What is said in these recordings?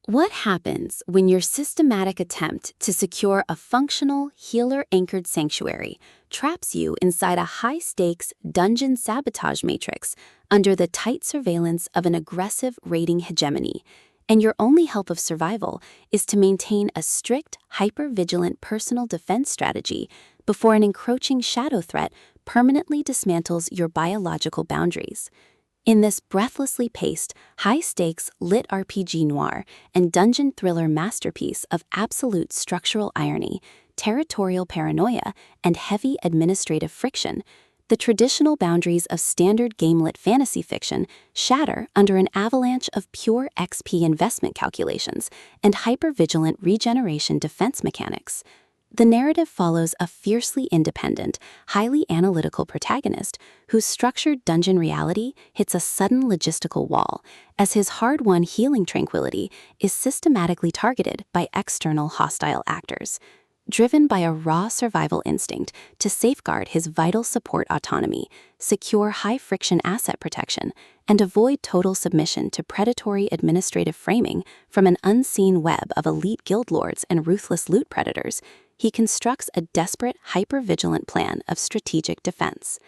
What happens when your systematic attempt to secure a functional, healer-anchored sanctuary traps you inside a high-stakes dungeon sabotage matrix under the tight surveillance of an aggressive raiding hegemony, and your only hope of survival is to maintain a strict, hyper-vigilant personal defense strategy before an encroaching shadow threat permanently dismantles your biological boundaries? In this breathlessly paced, high-stakes LitRPG noir and dungeon thriller masterpiece of absolute structural irony, territorial paranoia, and heavy administrative friction, the traditional boundaries of standard gamelit fantasy fiction shatter under an avalanche of pure XP investment calculations and hyper-vigilant regeneration defense mechanics. The narrative follows a fiercely independent, highly analytical protagonist whose structured dungeon reality hits a sudden logistical wall as his hard-won healing tranquility is systematically targeted by external hostile actors. Driven by a raw survival instinct to safeguard his vital support autonomy, secure high-friction asset protection, and avoid total submission to predatory administrative framing from an unseen web of elite guild lords and ruthless loot predators, he constructs a desperate, hyper-vigilant plan of strategic defense.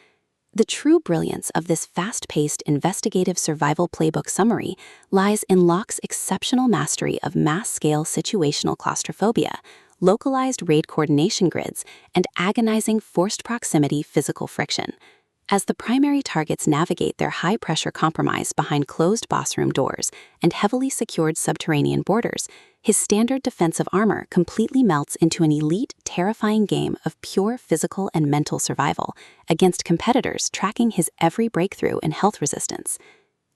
The true brilliance of this fast-paced investigative survival playbook summary lies in Locke's exceptional mastery of mass-scale situational claustrophobia, localized raid coordination grids, and agonizing forced proximity physical friction. As the primary targets navigate their high-pressure compromise behind closed boss room doors and heavily secured subterranean borders, his standard defensive armor completely melts into an elite, terrifying game of pure physical and mental survival against competitors tracking his every breakthrough in health resistance.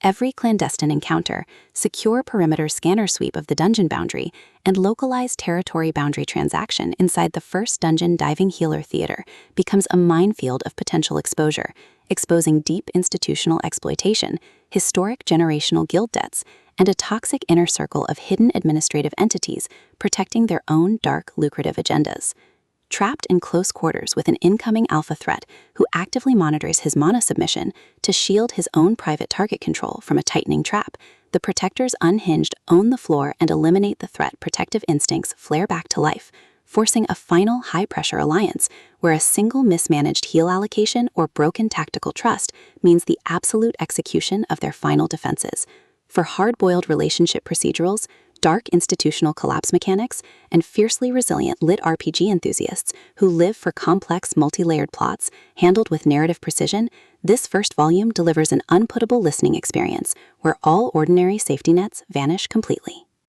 Every clandestine encounter, secure perimeter scanner sweep of the dungeon boundary, and localized territory boundary transaction inside the first dungeon diving healer theater becomes a minefield of potential exposure, exposing deep institutional exploitation, historic generational guild debts, and a toxic inner circle of hidden administrative entities protecting their own dark, lucrative agendas. Trapped in close quarters with an incoming alpha threat who actively monitors his mana submission to shield his own private target control from a tightening trap, the Protector's unhinged own the floor and eliminate the threat protective instincts flare back to life, forcing a final high-pressure alliance where a single mismanaged heal allocation or broken tactical trust means the absolute execution of their final defenses. For hard-boiled relationship procedurals, dark institutional collapse mechanics, and fiercely resilient LitRPG enthusiasts who live for complex multi-layered plots handled with narrative precision, this first volume delivers an unputtable listening experience where all ordinary safety nets vanish completely.